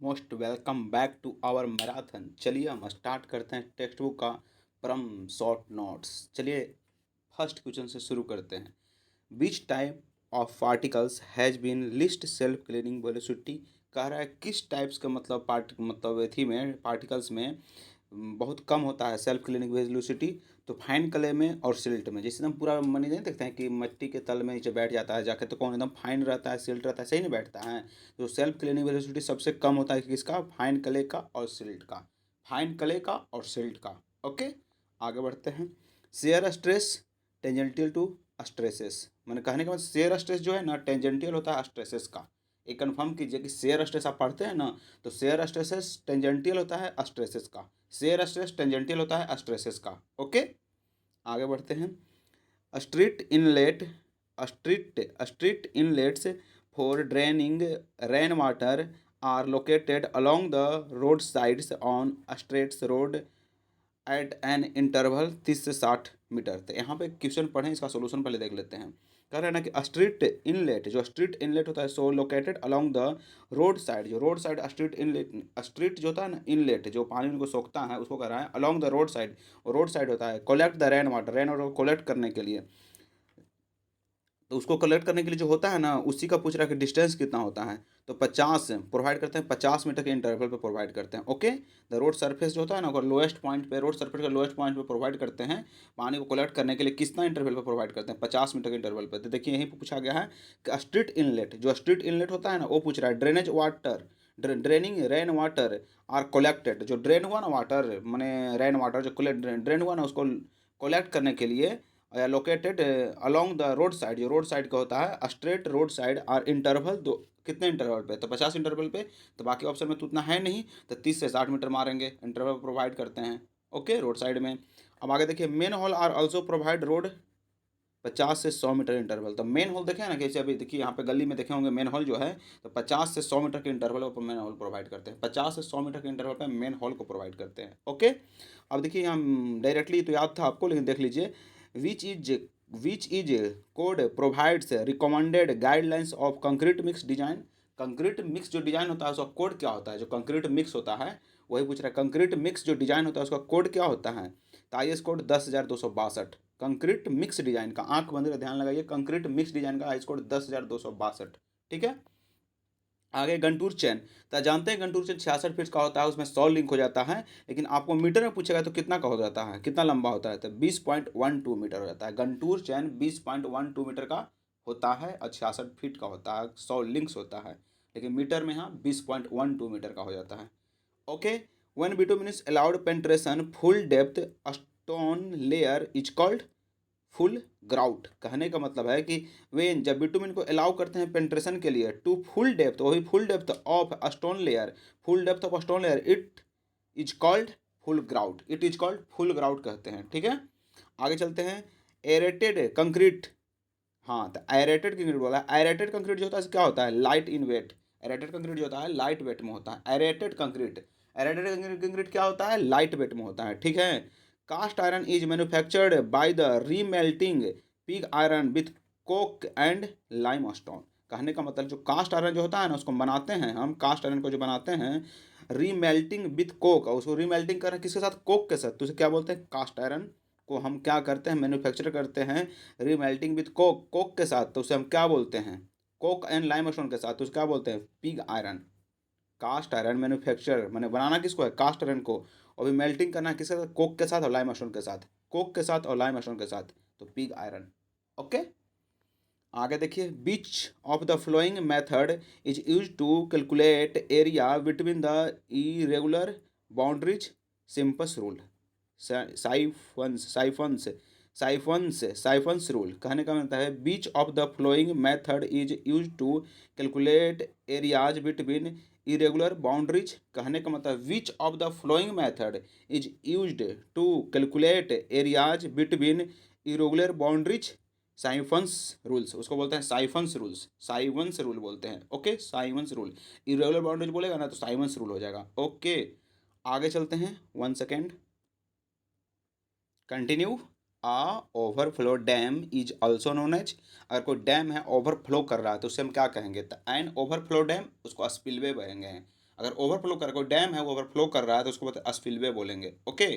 Most welcome back to our marathon. चलिए हम start करते हैं टेक्स्ट बुक का परम शॉर्ट नोट्स। चलिए फर्स्ट क्वेश्चन से शुरू करते हैं। Which type of particles has been list self cleaning velocity. कह रहा है किस टाइप्स का मतलब मतलब एथी में पार्टिकल्स में बहुत कम होता है सेल्फ क्लीनिंग वेलोसिटी। तो फाइन क्ले में और सिल्ट में, जैसे हम पूरा मनी नहीं देखते हैं कि मिट्टी के तल में नीचे बैठ जाता है जाके, तो कौन एकदम फाइन रहता है, सिल्ट रहता है, सही नहीं बैठता है। तो सेल्फ क्लीनिंग वेलोसिटी सबसे कम होता है किसका? फाइन क्ले का और सिल्ट का। फाइन क्ले का और सिल्ट का। ओके, आगे बढ़ते हैं। Shear stress tangential to stresses. मैंने कहने का मतलब शेयर स्ट्रेस जो है ना टेंजेंटियल होता है स्ट्रेसेस का। एक कन्फर्म कीजिए कि शेयर स्ट्रेस आप पढ़ते हैं ना, तो शेयर स्ट्रेसेस टेंजेंटियल होता है स्ट्रेसेस का। शेयर स्ट्रेस टेंजेंटियल होता है स्ट्रेसेस का। ओके, आगे बढ़ते हैं। Street inlet street inlets for draining rain water are located along the road sides on straights road at an interval 30 से 60 मीटर। तो यहाँ पे क्वेश्चन पढ़ें, इसका सोल्यूशन पहले देख लेते हैं। कह रहे हैं ना कि स्ट्रीट इनलेट, जो स्ट्रीट इनलेट होता है so located along the road side. जो road side street inlet, street जो होता है ना इनलेट जो पानी को सोखता है उसको कह रहा है along the road side. Road side होता है collect the rain water, rain water को कलेक्ट करने के लिए। तो उसको कलेक्ट करने के लिए जो होता है ना उसी का पूछ रहा है कि डिस्टेंस कितना होता है। तो 50 प्रोवाइड करते हैं, 50 मीटर के इंटरवल पे प्रोवाइड करते हैं। ओके, द रोड सरफेस जो होता है ना अगर लोएस्ट पॉइंट पे, रोड सरफेस का लोएस्ट पॉइंट पे प्रोवाइड करते हैं पानी को कलेक्ट करने के लिए, कितना इंटरवल पे प्रोवाइड करते हैं? 50 मीटर के इंटरवल पे। तो देखिए यहीं पे पूछा गया है कि स्ट्रीट इनलेट, जो स्ट्रीट इनलेट होता है ना वो पूछ रहा है drainage water, draining rain water are collected. जो ड्रेन हुआ ना वाटर, मैंने रेन वाटर जो ड्रेन हुआ ना उसको कलेक्ट करने के लिए located along the road side. जो रोड साइड का होता है स्ट्रेट रोड साइड और इंटरवल दो, कितने इंटरवल पे? तो 50 इंटरवल पे। तो बाकी ऑप्शन में तो उतना है नहीं, तो 30 से 60 मीटर मारेंगे, इंटरवल प्रोवाइड करते हैं। ओके, रोड साइड में। अब आगे देखिए, manhole are also provide road 50 से 100 मीटर इंटरवल। तो मेन होल देखें ना, कैसे अभी देखिए यहाँ पे गली में देखे होंगे मेन होल जो है, तो 50 से 100 मीटर के इंटरवल पर मेन होल प्रोवाइड करते हैं। 50 से 100 मीटर के इंटरवल पर मेन होल को प्रोवाइड करते हैं। ओके, अब देखिए यहाँ डायरेक्टली तो याद था आपको, लेकिन देख लीजिए। Which is which is code provides recommended guidelines of concrete mix design. Concrete mix जो डिजाइन होता है उसका कोड क्या होता है? जो कंक्रीट मिक्स होता है वही पूछ रहा है, कंक्रीट मिक्स जो डिजाइन होता है उसका कोड क्या होता है? तो IS code 10,262। Concrete mix design का, आंख बंद कर ध्यान लगाइए, कंक्रीट मिक्स डिजाइन का IS कोड 10,262। ठीक है, आगे गंटूर चैन। तो जानते हैं गंटूर चैन 66 फीट का होता है, उसमें 100 लिंक हो जाता है। लेकिन आपको मीटर में पूछेगा तो कितना का हो जाता है, कितना लंबा होता है? तो 20.12 मीटर हो जाता है। गंटूर चैन 20.12 मीटर का होता है और 66 फीट का होता है, 100 लिंक्स होता है। लेकिन मीटर में यहाँ 20.12 मीटर का हो जाता है। Okay, when bitumen is allowed penetration full depth stone layer is called full grout. कहने का मतलब है कि वे जब बिटुमिन को अलाउ करते हैं पेंट्रेशन के लिए टू फुल डेप्थ, वही full depth of stone layer, full depth of stone layer, it is called full grout, it is called full grout कहते हैं। ठीक है, आगे चलते हैं। Aerated concrete. हाँ, तो एरेटेड कंक्रीट बोला, एरेटेड कंक्रीट जो होता है क्या होता है? Light in weight. Aerated concrete जो होता है लाइट वेट में होता है। एरेटेड कंक्रीट, एरेटेड कंक्रीट क्या होता है? लाइट वेट में होता है। ठीक है, cast iron is manufactured by the remelting pig iron with coke and lime stone. कहने का मतलब जो कास्ट आयरन जो होता है ना उसको बनाते हैं हम, कास्ट आयरन को जो बनाते हैं रीमेल्टिंग विथ कोक, और उसको रीमेल्टिंग कर रहे हैं किसके साथ? कोक के साथ। तो उसे क्या बोलते हैं? कास्ट आयरन को हम क्या करते हैं? मैन्युफैक्चर करते हैं रीमेल्टिंग विथ कोक, कोक के साथ। तो उसे हम क्या बोलते हैं? कोक एंड लाइमस्टोन के साथ, तो उसे क्या बोलते हैं? Pig iron. Cast iron manufacture मैंने बनाना किसको है? कास्ट आयरन को। और भी मेल्टिंग करना है किसके साथ? कोक के साथ और लाइमस्टोन के साथ। कोक के साथ और लाइमस्टोन के साथ, तो पिग आयरन। ओके, आगे देखिए। Which of the following method is use to calculate area between the irregular boundaries. Simpson's rule, Simpson's rule. कहने का मतलब है which of the following method is use to calculate areas between irregular boundaries. कहने का मतलब which of the following method is used to calculate areas between irregular boundaries. Simpson's rules, उसको बोलते हैं साइफन्स रूल्स, साइवंस रूल बोलते हैं। Okay, Simpson's rule. Irregular boundaries बोलेगा ना तो साइवंस रूल हो जाएगा। ओके, आगे चलते हैं। 1 second, continue. Overflow dam is also known as. अगर कोई डैम है ओवरफ्लो कर रहा है तो उसे हम क्या कहेंगे? तो एन ओवरफ्लो डैम, उसको स्पिलवे कहेंगे। अगर ओवरफ्लो कर कोई डैम है वो ओवरफ्लो कर रहा है तो उसको स्पिलवे बोलेंगे। ओके,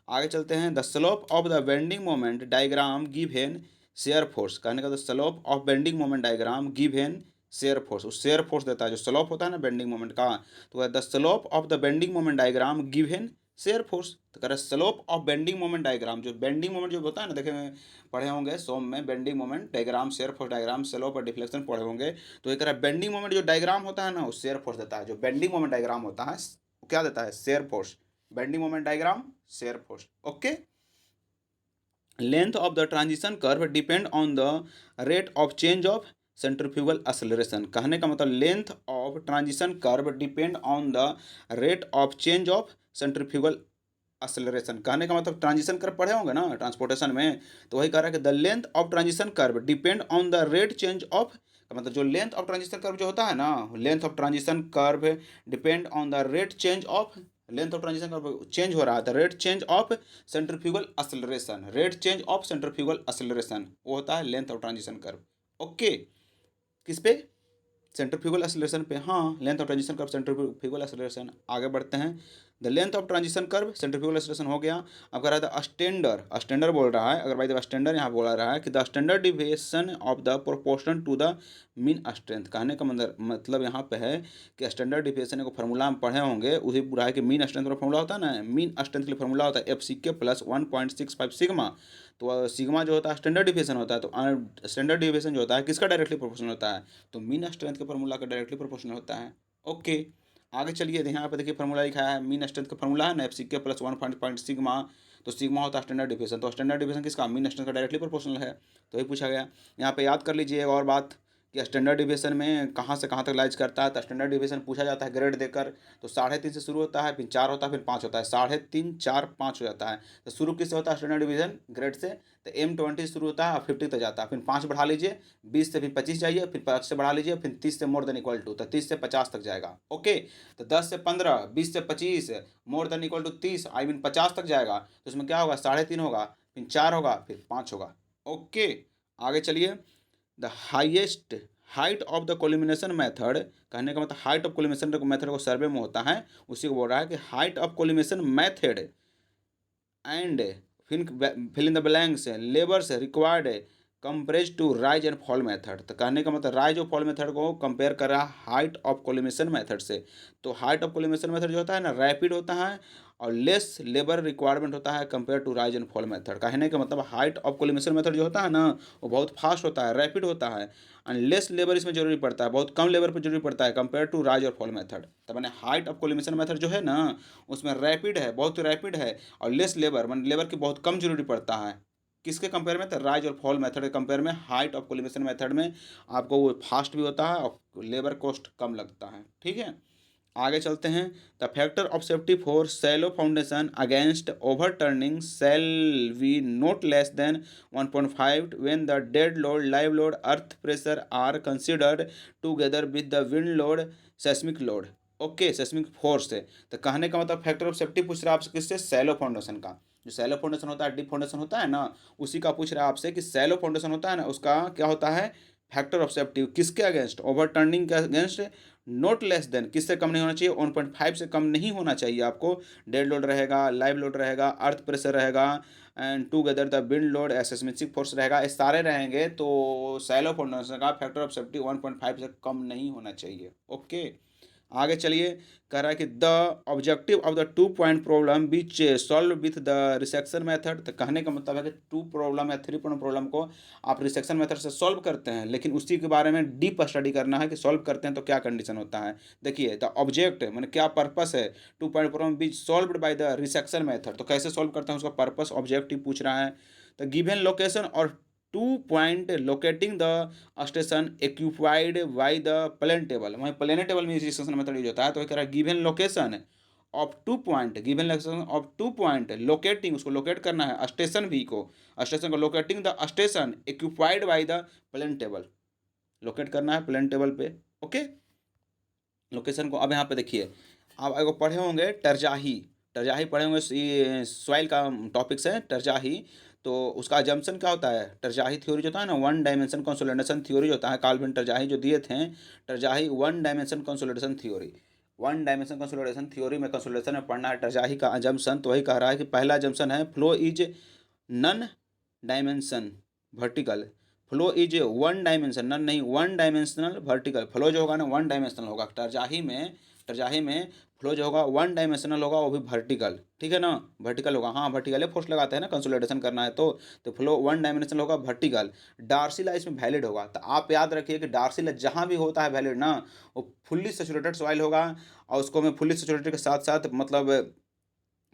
आगे चलते हैं। The slope of the bending moment diagram give an shear force. कहने का the slope of bending moment diagram give an shear force. वो शेयर फोर्स देता है, जो स्लोप होता है ना बेंडिंग मोमेंट का, तो the slope of the bending moment diagram give an shear force. तो कह रहा है slope of bending moment diagram, जो बेंडिंग मोमेंट जो होता है ना, देखे पढ़े होंगे सोम में, bending moment diagram, shear force diagram, slope और डिफ्लेक्शन पढ़े होंगे। तो ये कह रहा है बेंडिंग मोमेंट जो डायग्राम होता है ना वो शेयर फोर्स देता है। जो बेंडिंग मोमेंट डायग्राम होता है वो क्या देता है? Shear force. Bending moment diagram, shear force. Okay, length of the transition curve depend on the rate of change of centrifugal acceleration. कहने का मतलब length of transition curve depend on the rate of change of centrifugal acceleration. कहने का मतलब transition curve पढ़े होंगे ना transportation में, तो वही कह रहा है कि the length of transition curve depend on the rate change of, मतलब जो लेंथ ऑफ ट्रांजिशन कर्व जो होता है ना, length of transition curve depend on the rate change of, length of transition curve change हो रहा है, the rate change of centrifugal acceleration, rate change of centrifugal acceleration वो होता है length of transition curve. Okay, किस पे? Centrifugal acceleration पे। हाँ, length of transition curve centrifugal acceleration. आगे बढ़ते हैं। The length of transition curve centrifugal acceleration हो गया। अब कह रहा था स्टैंडर्ड, स्टैंडर्ड बोल रहा है, अगर भाई द स्टैंडर्ड यहाँ बोला रहा है कि the standard deviation of the proportion to the mean strength. कहने का मतलब यहाँ पे है कि स्टैंडर्ड डिविएशन को फार्मूला हम पढ़े होंगे, उसी पूरा है कि मीन स्ट्रेंथ का फार्मूला होता है ना, मीन स्ट्रेंथ के लिए फार्मूला होता है एफ सी के प्लस 1.65 सिग्मा। तो सिग्मा जो होता है स्टैंडर्ड डिविएशन होता है, तो स्टैंडर्ड डिविएशन जो होता है किसका डायरेक्टली प्रोपोर्शनल होता है? तो मीन स्ट्रेंथ के फार्मूला का डायरेक्टली प्रोपोर्शनल होता है। ओके, आगे चलिए, यहाँ पे देखिए फार्मूला लिखा है, मीन स्ट्रेंथ का फार्मूला है ना एफ सी के प्लस 1 सिग्मा। तो सिग्मा होता है स्टैंडर्ड डिविएशन, तो स्टैंडर्ड डिविएशन किसका? मीन स्ट्रेंथ का डायरेक्टली प्रोपोर्शनल है। तो ये पूछा गया। यहाँ पे याद कर लीजिए एक और बात कि स्टैंडर्ड डिविएशन में कहाँ से कहाँ तक लाइज करता है। तो स्टैंडर्ड डिविएशन पूछा जाता है ग्रेड देकर, तो 3.5 से शुरू होता है, फिर 4 होता है, फिर 5 होता है, 3.5 4 5 हो जाता है। तो शुरू किससे होता है स्टैंडर्ड डिवीजन? ग्रेड से। तो M20 शुरू होता है और 50 तक जाता है, फिर 5 बढ़ा लीजिए, 20 से फिर 25 जाइए, फिर 5 से बढ़ा लीजिए, फिर 30 से मोर देन इक्वल टू, तो 30 से 50 तक जाएगा। ओके, तो 10 से 15, 20 से 25, more than equal to 30, I mean 50 तक जाएगा। तो उसमें क्या होगा? 3.5 होगा, फिर 4 होगा, फिर 5 होगा। ओके, आगे चलिए। The highest height of the collimation method. कहने का मतलब हाइट ऑफ कोलिमिनेशन मेथड को सर्वे में होता है, उसी को बोल रहा है कि height of collimation method and fill in the blanks labours required compares to rise and fall method. तो कहने का मतलब राइज और फॉल मेथड को कंपेयर कर रहा है हाइट ऑफ कोलिमिनेशन मेथड से। तो हाइट ऑफ कोलिमिनेशन मेथड जो होता है ना रैपिड होता है और लेस लेबर रिक्वायरमेंट होता है compare to rise and fall method. कहने का मतलब हाइट ऑफ कोलिमिनेशन मेथड जो होता है ना वो बहुत फास्ट होता है, रैपिड होता है, एंड लेस लेबर इसमें जरूरी पड़ता है, बहुत कम लेबर पर जरूरी पड़ता है कंपेयर टू राइज और फॉल मेथड। तो मैंने हाइट ऑफ कोलिमिनेशन मेथड जो है ना उसमें रैपिड है, बहुत रैपिड है, और लेस लेबर मतलब लेबर की बहुत कम जरूरी पड़ता है। किसके कंपेयर में? तो राइज और फॉल मेथड के कंपेयर में हाइट ऑफ कोलिमिनेशन मेथड में आपको वो फास्ट भी होता है और लेबर कॉस्ट कम लगता है। ठीक है, आगे चलते हैं। The factor of safety for shallow foundation against overturning shall be not less than 1.5 when the dead load, live load, earth pressure are considered together with the wind load, seismic load. Okay, seismic force है। तो कहने का मतलब factor of safety पूछ रहा है आपसे किससे? सैलो फाउंडेशन का। जो सैलो फाउंडेशन होता है, डीप फाउंडेशन होता है ना, उसी का पूछ रहा है आपसे कि सैलो फाउंडेशन होता है ना उसका क्या होता है फैक्टर ऑफ सेफ्टी, किसके अगेंस्ट? ओवरटर्निंग के अगेंस्ट, नोट लेस देन किससे कम नहीं होना चाहिए? 1.5 से कम नहीं होना चाहिए आपको। डेड लोड रहेगा, लाइव लोड रहेगा, अर्थ प्रेशर रहेगा, and together the wind load, seismic force रहेगा, ये सारे रहेंगे। तो सैलो फाउंडेशन का फैक्टर ऑफ सेफ्टी 1.5 से कम नहीं होना चाहिए। ओके, आगे चलिए। कह रहा है कि the objective of the 2 point problem which solve with the resection method. तो कहने का मतलब है कि 2 प्रॉब्लम या 3 पॉइंट प्रॉब्लम को आप रिसेक्शन मेथड से सॉल्व करते हैं, लेकिन उसी के बारे में डीप स्टडी करना है कि सॉल्व करते हैं तो क्या कंडीशन होता है। देखिए, द ऑब्जेक्ट मैंने क्या पर्पस है 2 point problem which solved by the resection method, तो कैसे सॉल्व करते हैं उसका पर्पस ऑब्जेक्टिव पूछ रहा है। तो गिवन लोकेशन और 2 point locating the station occupied by the plane table. वहीं प्लेन टेबल में रिसेक्शन मेथड यूज होता है। तो कह रहा है given location of 2 point, given location of 2 point locating, उसको लोकेट करना है स्टेशन भी को, स्टेशन को locating the station occupied by the plane table, locate करना है प्लेन टेबल पे। ओके, लोकेशन को। अब यहाँ पे देखिए आप एगो पढ़े होंगे टरजाही, टरजाही पढ़े होंगे, ये सॉइल का टॉपिक्स है टरजाही। तो उसका जम्पशन क्या होता है? टरजाही थ्योरी जो होता है ना, वन डायमेंशन कंसोलिडेशन थ्योरी जो होता है, कार्लविन टरजाही जो दिए थे, Terzaghi one dimension consolidation theory. One dimension consolidation theory में कंसोलिडेशन में पढ़ना है टरजाही का अजम्पशन। तो वही कह रहा है कि पहला अजम्पशन है flow is non dimension vertical. Flow is one dimension, non नहीं, वन डायमेंशनल वर्टिकल। फ्लो जो होगा ना वन डायमेंशनल होगा। टरजाही में फ्लो जो होगा वन डायमेंशनल होगा, वो भी वर्टिकल, ठीक है ना, वर्टिकल होगा। हाँ वर्टिकल है, फोर्स लगाते हैं ना कंसोलिडेशन करना है तो फ्लो वन डायमेंशनल होगा, वर्टिकल। डार्सी लॉ इसमें वैलिड होगा। तो आप याद रखिए कि डार्सी लॉ जहाँ भी होता है वैलिड ना, वो फुल्ली सैचुरेटेड सॉइल होगा। और उसको मैं फुल्ली सैचुरेटेड के साथ साथ मतलब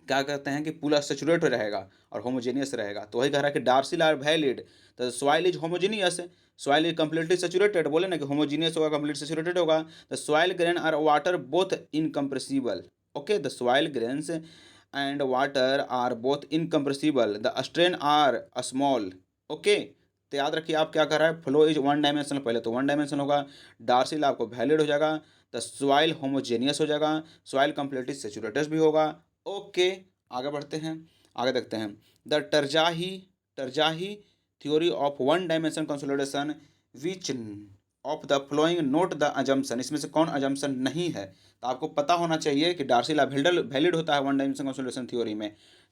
क्या कहते हैं कि पूरा सेचुरेट रहेगा और होमोजेनियस रहेगा। तो वही कह रहा है कि डार्सी लॉ वैलिड। तो soil is homogeneous, soil is completely saturated, बोले ना कि होमोजेनियस होगा, कंप्लीट सेचुरेटेड होगा। The soil grain or water both incompressible. Okay, the soil grains and water are both incompressible, the strain are small. Okay, तो याद रखिए आप क्या कर रहा है, फ्लो इज वन डायमेंशनल, पहले तो वन डायमेंशन होगा। डार्सी लॉ आपको वैलिड हो जाएगा। द सॉइल होमोजेनियस हो जाएगा, सॉइल कम्प्लीटली सेचुरेटेड भी होगा। ओके, आगे बढ़ते हैं, आगे देखते हैं। The Terzaghi theory of one dimension consolidation which of the following not the assumption. इसमें से कौन अजम्पशन नहीं है? तो आपको पता होना चाहिए कि डार्सी लॉ वैलिड होता है वन डायमेंशन कंसोलिडेशन थ्योरी में।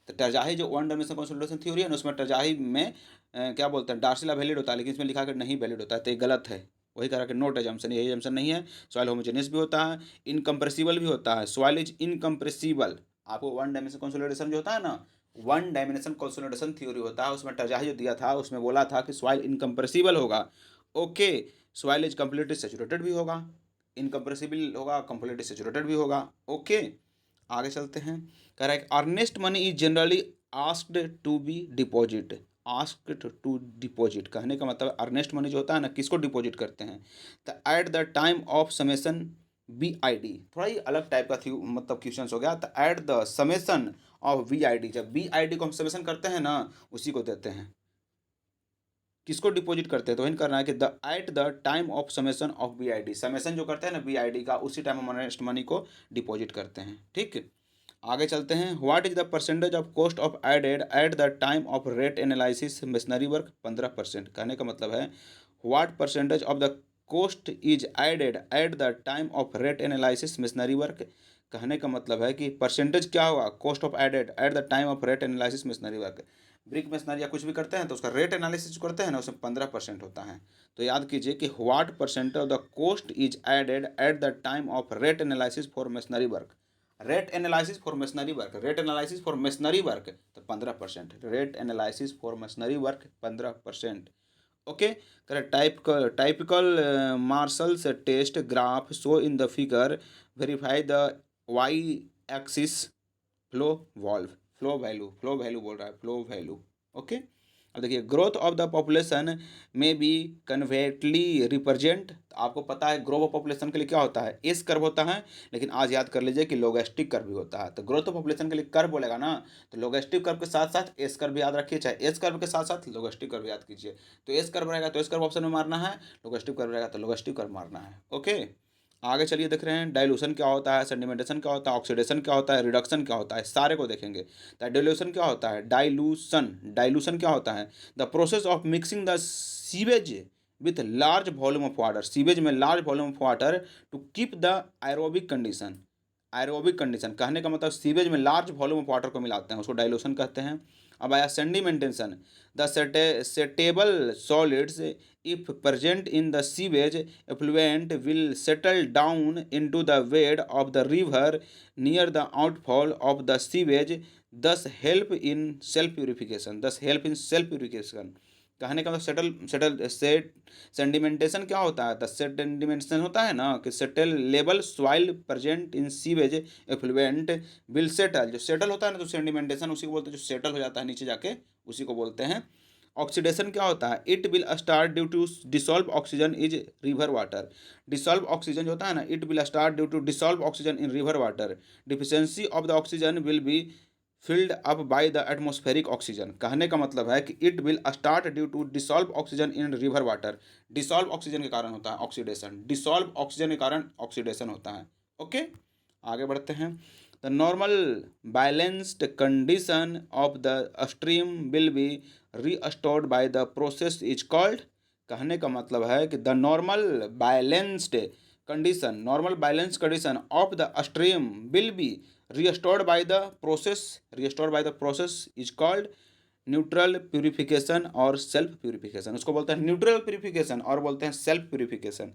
तो टरजाही जो वन डायमेंशन कंसोलिडेशन थ्योरी है ना, उसमें टरजाही में क्या बोलते हैं, डार्सी लॉ वैलिड होता है, लेकिन इसमें लिखा कर नहीं वैलिड होता है, तो ये गलत है। वही कह रहा कि नोट एजम्पशन, यही एजम्पशन नहीं है। सॉइल होमोजेनियस भी होता है, इनकम्प्रेसिबल भी होता है। Soil is incompressible. आपको वन डायमेंशन कंसोलिडेशन जो होता है ना, वन डायमेंशन कंसोलिडेशन थ्योरी होता है, उसमें टरजाही जो दिया था उसमें बोला था कि सॉइल इनकम्प्रेसिबल होगा। Okay, soil is completely saturated भी होगा, इनकम्प्रेसिबल होगा, कम्प्लीटली सेचुरेटेड भी होगा। ओके, आगे चलते हैं। कह रहा है कि earnest money is generally asked to be deposit. Asked to deposit कहने का मतलब अर्नेस्ट मनी जो होता है ना, किसको डिपॉजिट करते हैं? तो eight the time of summation BID, थोड़ा ही अलग टाइप का थी मतलब क्वेश्चन हो गया। तो at the summation of BID, जब BID को हम समेसन करते हैं ना, उसी को देते हैं। किसको डिपॉजिट करते हैं? तो वही करना है कि the eight the time of summation of BID, summation जो करते हैं ना BID का, उसी टाइम हम अर्नेस्ट मनी को डिपॉजिट करते हैं। ठीक, आगे चलते हैं। What is the percentage of cost of added at the time of rate analysis machinery work? 15%। कहने का मतलब है what percentage of the cost is added at the time of rate analysis machinery work. कहने का मतलब है कि percentage क्या होगा cost of added at the time of rate analysis machinery work. Brick machinery या कुछ भी करते हैं तो उसका रेट एनालिसिस करते हैं ना, उसमें 15% होता है। तो याद कीजिए कि what percentage of the cost is added at the time of rate analysis for machinery work. Rate analysis for machinery work, rate analysis for machinery work तो 15%, rate analysis for machinery work 15%। Okay, correct. Typical Marshall's test graph show in the figure verify the Y axis flow valve, flow value बोल रहा है, flow value. Okay, अब देखिए growth of the population में B कन्वेटली represent. तो आपको पता है ग्रोथ ऑफ पॉपुलेशन के लिए क्या होता है, एस कर्व होता है, लेकिन आज याद कर लीजिए कि लोगेस्टिक कर्व भी होता है। तो ग्रोथ ऑफ पॉपुलेशन के लिए कर्व बोलेगा ना, तो लोगेस्टिक कर्व के साथ साथ एस कर्व भी याद रखिए, चाहे एस कर्व के साथ साथ लोगेस्टिक कर्व याद कीजिए। तो एस कर्व रहेगा तो एस कर्व ऑप्शन में मारना है, लोगेस्टिक कर्व रहेगा तो लोगेस्टिक कर्व मारना है। ओके, आगे चलिए देख रहे हैं डाइल्यूशन क्या होता है, सेडिमेंटेशन क्या होता है, ऑक्सीडेशन क्या होता है, रिडक्शन क्या होता है, सारे को देखेंगे। तो डाइल्यूशन क्या होता है, डाइल्यूशन क्या होता है, the process of mixing the sewage with large volume of water, sewage में large volume of water to keep the aerobic condition. Aerobic condition कहने का मतलब सीवेज में लार्ज वॉल्यूम ऑफ वाटर को मिलाते हैं, उसको डाइल्यूशन कहते हैं। अब आया sedimentation, the settable solids if present in the sewage effluent will settle down into the bed of the river near the outfall of the sewage, thus help in self purification। कहने का मतलब sedimentation क्या होता है, the sedimentation होता है ना कि settle level soil present in sewage effluent will settle, जो सेटल होता है ना तो सेडिमेंटेशन उसी को बोलते हैं, जो सेटल हो जाता है नीचे जाके उसी को बोलते हैं। ऑक्सीडेशन क्या होता है, it will start due to dissolve oxygen is river water. Dissolve oxygen जो होता है ना, it will start due to dissolve oxygen in river water. Deficiency of the oxygen will be filled up by the atmospheric oxygen. कहने का मतलब है कि it will start due to dissolve oxygen in river water. Dissolve oxygen के कारण होता है oxidation, dissolve oxygen के कारण ऑक्सीडेशन होता है। ओके, आगे बढ़ते हैं। The normal balanced condition of the stream will B restored by the process is called. कहने का मतलब है कि the normal balanced condition, normal balance condition of the stream will be restored by the process is called neutral purification और self purification. उसको बोलते हैं neutral purification और बोलते हैं सेल्फ प्यूरिफिकेशन।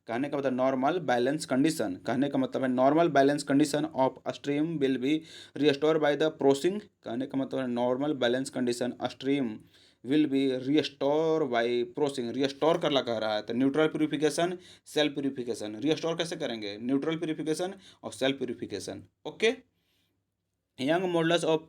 कहने का मतलब नॉर्मल बैलेंस कंडीशन, कहने का मतलब है normal balance condition of stream will be restore by the processing. कहने का मतलब है normal balance condition stream will be restore by processing. Restore करला कह रहा है तो neutral purification, self purification. Restore कैसे करेंगे? न्यूट्रल प्यूरिफिकेशन और self purification. Okay. Young modulus of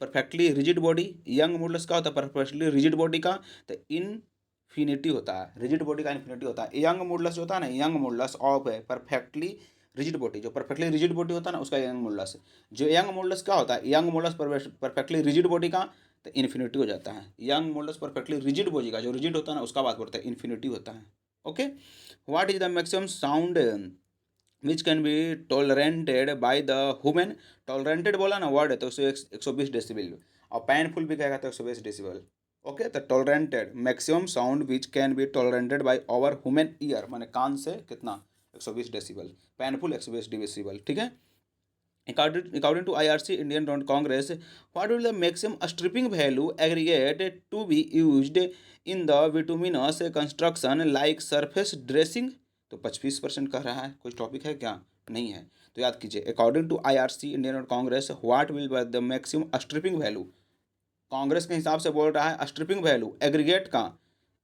perfectly rigid body. Young modulus का होता है परफेक्टली रिजिड बॉडी का, तो इनफिनिटी होता है। रिजिड बॉडी का इन्फिनिटी होता है। यंग मॉडल्स जो होता है ना, young modulus of perfectly rigid body, जो परफेक्टली रिजिड बॉडी होता है ना उसका यंग मॉडल्स। जो यंग मॉडल्स का होता है, young models perfectly rigid body का तो इन्फिनिटी हो जाता है। Young models perfectly rigid body का, जो रिजिड होता है ना उसका बात करते हैं, इन्फिनिटी होता है। Okay. What is the maximum sound which can be tolerated by the human. Tolerated बोला ना वर्ड है तो उसे 120 डेसिबल, और पेनफुल भी कहेगा तो 120 डेसिबल। ओके। तो tolerated maximum sound which can be tolerated by our human ear, माने कान से कितना 120 डेसिबल, पेनफुल 120 डेसिबल। ठीक है। According to IRC Indian Road Congress, what will the maximum stripping value aggregate to be used in the bituminous construction like surface dressing? तो 25% कह रहा है। कुछ टॉपिक है क्या? नहीं है। तो याद कीजिए, according to IRC Indian road Congress, what will be the maximum stripping value. Congress के हिसाब से बोल रहा है स्ट्रिपिंग वैल्यू एग्रीगेट का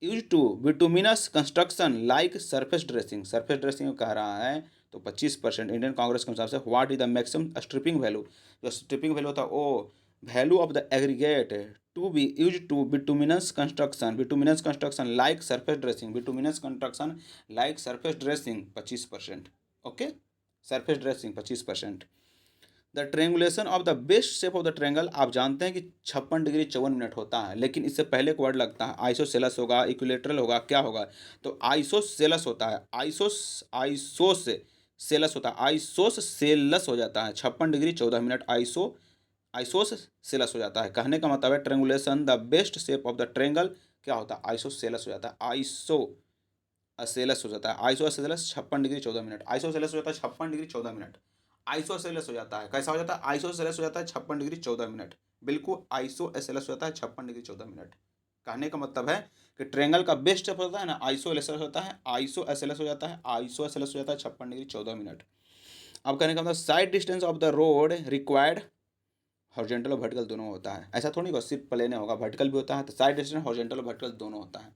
use to bituminous construction like surface dressing. Surface dressing कह रहा है तो 25%। इंडियन कांग्रेस के हिसाब से what is the maximum stripping value. जो स्ट्रिपिंग वैल्यू होता है वो value of the aggregate to be use to bituminous construction like surface dressing. Bituminous construction like surface dressing 25%। Okay. Surface dressing 25%। The triangulation of the best shape of the triangle. आप जानते हैं कि 56 degree 54 minute होता है, लेकिन इससे पहले एक वर्ड लगता है, आइसोसेलस होगा, इक्विलेटरल होगा, क्या होगा? तो आइसोसेलस होता है। आइसोस सेलस होता है, आइसोस सेलस हो जाता है। 56 डिग्री 14 मिनट आइसोस सेलस हो जाता है। कहने का मतलब है ट्रेंगुलेशन the best shape of the triangle क्या होता है? आइसोसेलस हो जाता है। आइसो सेलस हो जाता है। Isosceles 56 degree 14 minute. आइसोसेलस हो जाता है 56 डिग्री 14 मिनट। आइसोसेलस हो जाता है, कैसा हो जाता है? आइसोसेलस हो जाता है 56 डिग्री 14 मिनट। बिल्कुल आइसोसेलस हो जाता है 56 डिग्री 14 मिनट। कहने का मतलब है कि ट्रेंगल का बेस्ट शेप होता है ना, आइसोसेलस होता है, आइसोसेलस हो जाता है, आइसोसेलस हो जाता है 56 डिग्री 14 मिनट। अब कहने का मतलब side distance of the road required horizontal और वर्टिकल दोनों होता है। ऐसा थोड़ी नहीं सिर्फ प्लेन होगा, वर्टिकल भी होता है। तो साइड डिस्टेंस हॉरिजॉन्टल और वर्टिकल दोनों होता है।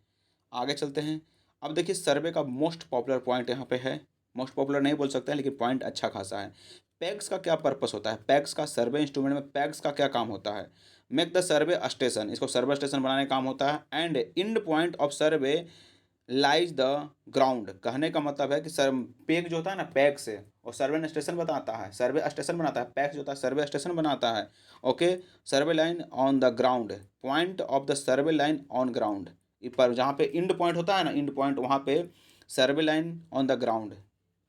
आगे चलते हैं। अब देखिए सर्वे का मोस्ट पॉपुलर पॉइंट यहाँ पे है। मोस्ट पॉपुलर नहीं बोल सकते हैं, लेकिन पॉइंट अच्छा खासा है। पैग्स का क्या पर्पस होता है? पैग्स का सर्वे इंस्ट्रूमेंट में पैग्स का क्या काम होता है? मेक द सर्वे स्टेशन, इसको सर्वे स्टेशन बनाने का काम होता है। And end point of survey lies the ground. कहने का मतलब है कि सर पेग जो होता है ना, पैग से और सर्वे स्टेशन बताता है, सर्वे स्टेशन बनाता है। पैग जो होता है सर्वे स्टेशन बनाता है। Okay. Survey line on the ground, point of the survey line on ground. पर जहाँ पे इंड पॉइंट होता है ना, इंड पॉइंट वहाँ पे survey line on the ground.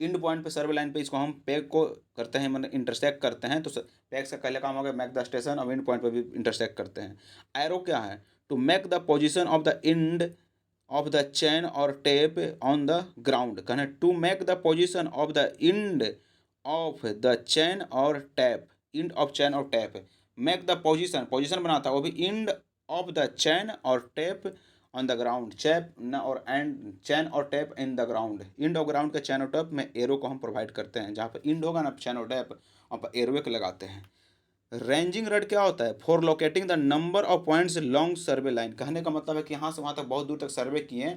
End point पे सर्वे लाइन पे इसको हम पेग को करते हैं, मतलब इंटरसेक्ट करते हैं। तो पेग का पहले काम हो गया मेक द स्टेशन, और इंड पॉइंट पे भी इंटरसेक्ट करते हैं। एरो क्या है? To make the position of the end of the chain or tape on the ground। कहना to make the position of the end of the chain और tape. End of chain और tape, make the position, position बनाता है वो भी end of the chain और tape on the ground. चैप न और एंड चैन और tape in the ground. End of ground के चैन और टैप में एरो को हम प्रोवाइड करते हैं। जहाँ पर इंड होगा ना चैन और टैप, वहाँ पर एरो के लगाते हैं। रेंजिंग रड क्या होता है? For locating the number of points long survey line. कहने का मतलब है कि यहाँ से वहाँ तक बहुत दूर तक सर्वे किए,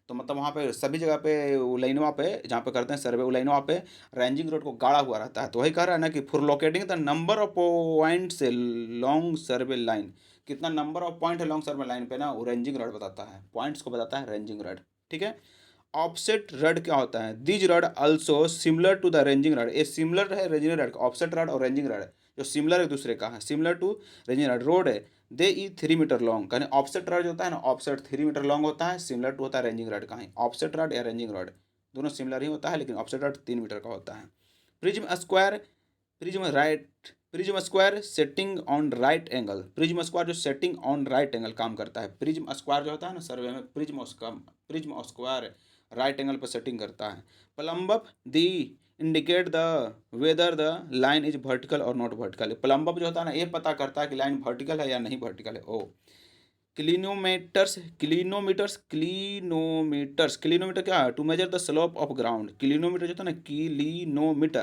तो मतलब वहाँ पे सभी जगह पे लाइनवा पे जहाँ पे करते हैं सर्वे लाइनवा पे रेंजिंग रोड को गाड़ा हुआ रहता है। तो वही कह रहा है ना कि for locating the number of points long survey line. कितना नंबर ऑफ पॉइंट है लॉन्ग सर्वे लाइन पे ना, वो रेंजिंग रड बताता है, पॉइंट्स को बताता है रेंजिंग रड। ठीक है। ऑफसेट रड क्या होता है? This rod also similar to the ranging rod. ये सिमिलर है रेंजिंग रड, ऑफसेट रड और रेंजिंग रड जो सिमिलर एक दूसरे का है, similar to ranging rod. Rod है दे ई 3 मीटर लॉन्ग। कहने ऑफसेट रड जो होता है ना, ऑफसेट 3 मीटर लॉन्ग होता है, सिमिलर टू होता है रेंजिंग रड का ही। ऑफसेट रड या रेंजिंग रड दोनों सिमिलर ही होता है, लेकिन ऑफसेट रड 3 मीटर का होता है। Prism square, prism square setting on right angle. Prism square जो सेटिंग ऑन राइट एंगल काम करता है। प्रिज्म स्क्वायर जो होता है ना सर्वे में, प्रिज्म स्क्वायर राइट एंगल पर सेटिंग करता है। Plumb up the indicate the whether the line is vertical और नॉट वर्टिकल। प्लम्ब अप जो होता है ना, ये पता करता है कि लाइन वर्टिकल है या नहीं वर्टिकल है। ओ क्लिनोमीटर्स क्लिनोमीटर्स क्लिनोमीटर्स क्लिनोमीटर क्या है? To measure the slope of ground. Clinometer जो होता है ना,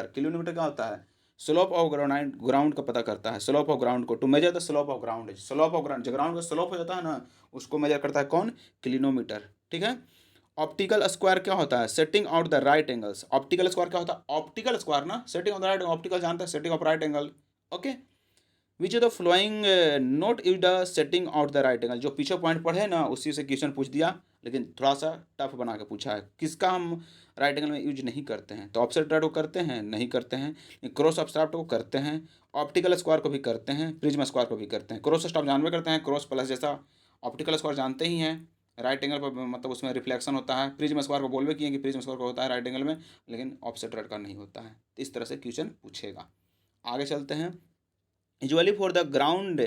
क्लिनोमीटर क्या होता है? स्लोप ऑफ ग्राउंड, ग्राउंड का पता करता है, स्लोप ऑफ ग्राउंड को। To measure the slope of ground, slope of ground, जो ग्राउंड का स्लोप हो जाता है ना, उसको मेजर करता है कौन? क्लिनोमीटर। ठीक है। ऑप्टिकल स्क्वायर क्या होता है? Setting out the right angles. Optical square क्या होता है? ऑप्टिकल स्क्वायर ना, setting of the right, optical जानता है, setting of right angle. Okay. Which of the following note is the setting out the right angle. जो पीछे point पढ़े ना, उसी से क्वेश्चन पूछ दिया, लेकिन थोड़ा सा टफ बना के पूछा है। किसका हम राइट एंगल में यूज नहीं करते हैं? तो ऑफसेट राइट को करते हैं, नहीं करते हैं। क्रॉस अपस्टाफ्ट को करते हैं, ऑप्टिकल स्क्वायर को भी करते हैं, प्रिज्म स्क्वायर को भी करते हैं। क्रॉस स्टाफ जानवे करते हैं, क्रॉस प्लस जैसा। ऑप्टिकल स्क्वायर जानते ही हैं, राइट एंगल पर मतलब उसमें रिफ्लेक्शन होता है। प्रिज्म स्क्वायर को बोलवे किए कि प्रिज्म स्क्वायर को होता है राइट एंगल में, लेकिन ऑफसेट राइट का नहीं होता है। इस तरह से क्वेश्चन पूछेगा। आगे चलते हैं। Usually for the ground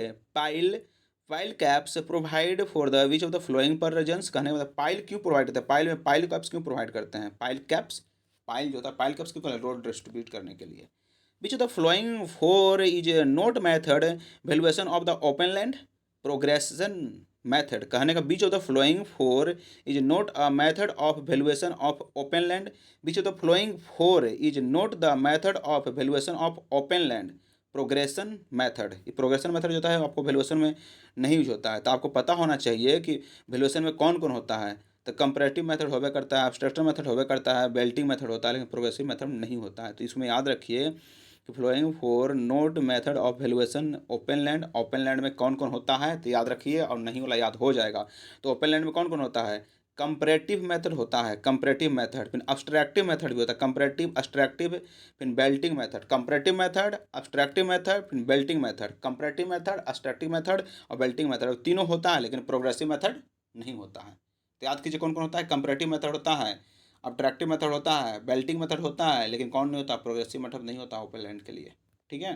pile caps provide for the which of the flowing per regions। कहने का मतलब पाइल क्यों प्रोवाइड करते हैं? पाइल में पाइल कैप्स क्यों प्रोवाइड करते हैं? पाइल कैप्स, पाइल जो होता है, पाइल कैप्स क्यों? रोड डिस्ट्रीब्यूट करने के लिए। which of the flowing for is not method valuation of the open land progression method। कहने का which of the following four is not a method of valuation of open land. Which of the following four is not the method of valuation of open land progression method. ये progression method जो होता है आपको valuation में नहीं use होता है, तो आपको पता होना चाहिए कि वैल्यूएशन में कौन कौन होता है। तो कंपैरेटिव मेथड होवे करता है, एब्स्ट्रैक्टर मेथड होवे करता है, बेल्टिंग मेथड होता है, लेकिन प्रोग्रेसिव मेथड नहीं होता है। तो इसमें याद रखिए कि following four not method of valuation open land. Open land में कौन कौन होता है तो याद रखिए, और नहीं वाला याद हो जाएगा। तो ओपन लैंड में कौन कौन होता है? कंपैरेटिव मेथड होता है, कंपैरेटिव मेथड। फिर अब्स्ट्रैक्टिव मेथड भी होता है, कंपैरेटिव, अब्स्ट्रैक्टिव, फिर belting method. Comparative method, abstractive method, फिर belting method. Comparative method, abstractive method और बेल्टिंग मेथड, तीनों होता है, लेकिन प्रोग्रेसिव मेथड नहीं होता है। तो याद कीजिए कौन कौन होता है? कंपैरेटिव मेथड होता है, अब्स्ट्रैक्टिव मेथड होता है, बेल्टिंग मेथड होता है, लेकिन कौन नहीं होता? प्रोग्रेसिव मेथड नहीं होता ओपन लैंड के लिए। ठीक है।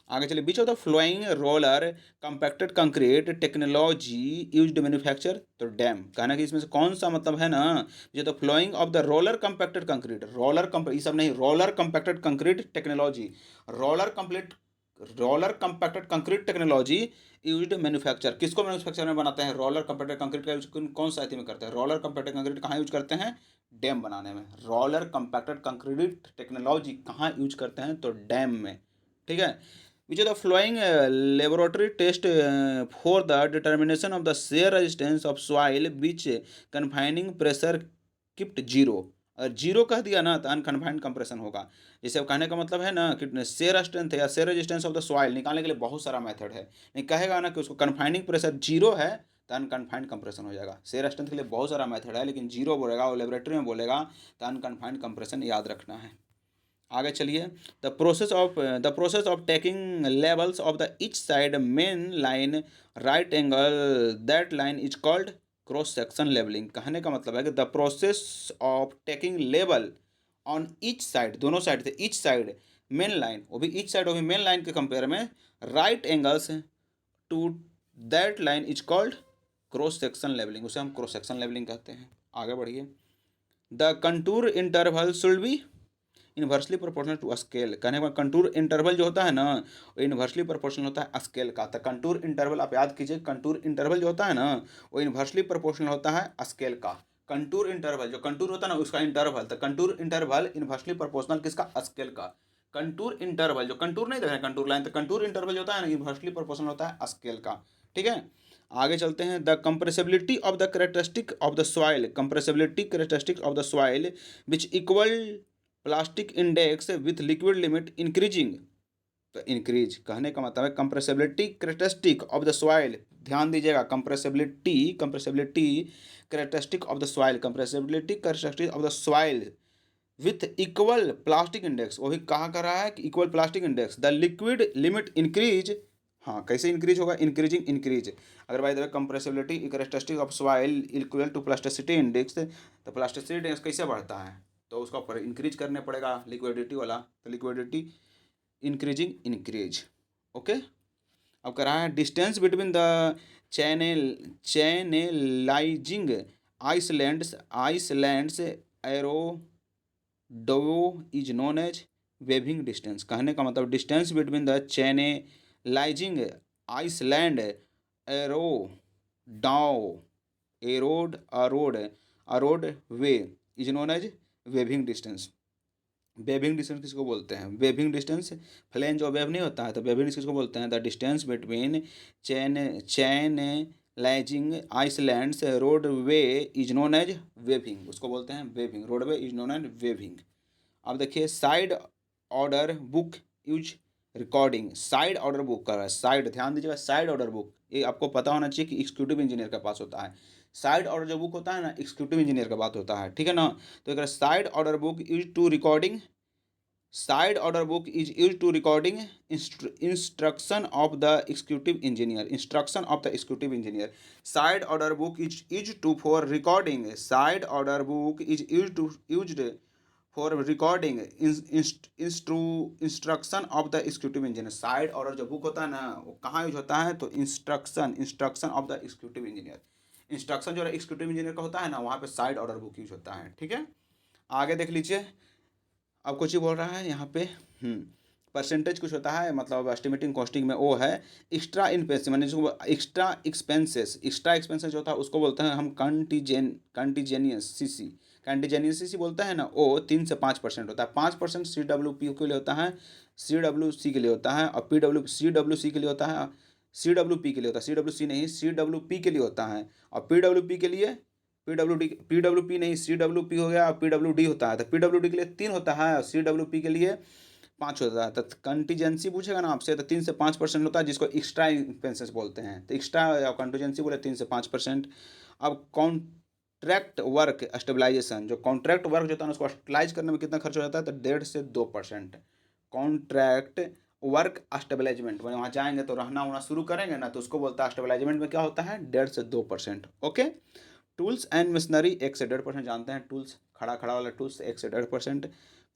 आगे चलिए। Which of the following roller compacted concrete technology used manufacture. तो डैम कहना कि इसमें से कौन सा मतलब है ना, जो the following of the roller compacted concrete, roller ये सब नहीं, roller compacted concrete technology, roller compacted concrete technology used manufacture. किसको मैन्युफैक्चर में बनाते हैं? रोलर कंपैक्टेड कंक्रीट का यूज कौन सा में करते हैं? रोलर कंपैक्टेड कंक्रीट कहाँ यूज करते हैं? डैम बनाने में। रोलर कंपैक्टेड कंक्रीट टेक्नोलॉजी कहाँ यूज करते हैं? तो डैम में। ठीक है। Which of the following laboratory test for the determination of the share resistance of soil which confining pressure kept zero. अगर जीरो कह दिया ना तो अनकन्फाइंड कंप्रेशन होगा। जैसे कहने का मतलब है ना कि शेयर स्ट्रेंथ या share resistance of the soil निकालने के लिए बहुत सारा मेथड है, नहीं कहेगा ना कि उसको कन्फाइनिंग प्रेशर जीरो है तो अनकन्फाइंड कंप्रेशन हो जाएगा। शेयर स्ट्रेंथ के लिए बहुत सारा मेथड है, लेकिन जीरो बोलेगा और लेबोरेटरी में बोलेगा तो अनकन्फाइंड कंप्रेशन याद रखना है। आगे चलिए। The process of taking levels of the each side main line right angle that line is called cross section levelling. कहने का मतलब है कि the process of taking level on each side, दोनों साइड से ईच साइड मेन लाइन, वो भी each side, वो भी मेन लाइन के कंपेयर में right angles to that line is called cross section levelling. उसे हम क्रॉस सेक्शन लेवलिंग कहते हैं। आगे बढ़िए। The contour interval should be inversely proportional to scale. कहने का कंटूर इंटरवल जो होता है ना, वो इन्वर्सली प्रोपोर्शनल होता है स्केल का। तो कंटूर इंटरवल आप याद कीजिए, कंटूर इंटरवल जो होता है ना, वो इन्वर्सली प्रोपोर्शनल होता है स्केल का। कंटूर इंटरवल, जो कंटूर होता है ना उसका इंटरवल, तो कंटूर इंटरवल इन्वर्सली प्रोपोर्शनल किसका? स्केल का। कंटूर इंटरवल, जो कंटूर नहीं देख रहे कंटूर लाइन, तो कंटूर इंटरवल जो होता है ना इन्वर्सली प्रोपोर्शनल होता है स्केल का। ठीक है। आगे चलते हैं। The compressibility of the characteristic of the soil, compressibility characteristic of the soil which equal plastic index with liquid limit increasing. तो इंक्रीज कहने का मतलब है compressibility characteristic of the soil, ध्यान दीजिएगा, compressibility characteristic of the soil, compressibility characteristic of the soil with equal plastic index. वो भी कहाँ कर रहा है कि equal plastic index, the liquid limit increase. हाँ, कैसे इंक्रीज होगा? Increasing increase. अगर by the way compressibility characteristic of soil equal to plasticity index, तो प्लास्टिसिटी इंडेक्स कैसे बढ़ता है? तो उसका ऊपर इंक्रीज करने पड़ेगा लिक्विडिटी वाला, तो लिक्विडिटी इंक्रीजिंग इंक्रीज। ओके। अब कह रहा है distance between the channelizing islands arrow is known as weaving distance. कहने का मतलब distance between the channelizing island arrow डाउ a road way is known as weaving distance. Weaving distance किसको बोलते हैं? वेविंग डिस्टेंस, फ्लेंज और वेव नहीं होता है तो वेविंग डिस्टेंस किसको बोलते हैं? The distance between channelizing islands road way is known as weaving, उसको बोलते हैं weaving. Roadway is known as waving. अब देखिए side order book use recording. Side order book कर रहा है, साइड, ध्यान दीजिएगा, साइड ऑर्डर बुक ये आपको पता होना चाहिए कि एग्जीक्यूटिव इंजीनियर के पास होता है। साइड ऑर्डर जो बुक होता है ना, एग्जीक्यूटिव इंजीनियर का बात होता है, ठीक है ना। तो एक side order book use to recording, side order book is use to recording instruction of the executive engineer, instruction of the executive engineer. Side order book is to for recording, side order book is used for recording instruction of the executive engineer. Side order जो book होता है ना वो कहाँ use होता है? तो instruction of the executive engineer. Instruction जो एग्जीक्यूटिव इंजीनियर का होता है ना वहाँ पे साइड ऑर्डर बुक यूज होता है, ठीक है। आगे देख लीजिए, अब कुछ ही बोल रहा है यहाँ पे परसेंटेज कुछ होता है, मतलब एस्टिमेटिंग कॉस्टिंग में वो है एक्स्ट्रा इनपेंस, मैंने जो एक्स्ट्रा एक्सपेंसेस जो होता है उसको बोलते हैं हम कंटीजेनियस सी बोलते हैं ना, वो 3 से 5% होता है। 5% CWP के लिए होता है, CWC के लिए होता है, और CWC के लिए होता है, CWP के लिए होता है, CWC नहीं CWP के लिए होता है। और PWP के लिए PWP नहीं CWP हो गया, और PWD होता है। तो PWD के लिए 3 होता है और CWP के लिए 5 होता है। तो कंटीजेंसी पूछेगा ना आपसे तो 3 से 5% होता है, जिसको एक्स्ट्रा एक्सपेंसेस बोलते हैं। तो एक्स्ट्रा या कंटीजेंसी बोले 3 से 5%। अब कॉन्ट्रैक्ट वर्क स्टेबलाइजेशन, जो कॉन्ट्रैक्ट वर्क जो होता है उसको स्टेबलाइज करने में कितना खर्च हो जाता है? तो 1.5 से 2%। कॉन्ट्रैक्ट वर्क स्टेबलाइजमेंट, वहाँ जाएंगे तो रहना होना शुरू करेंगे ना, तो उसको बोलता है स्टेबलाइजमेंट में क्या होता है? 1.5 से 2%। ओके। टूल्स एंड मशीनरी 1 से 1.5% जानते हैं, टूल्स खड़ा वाला टूल्स 1 से 1.5%।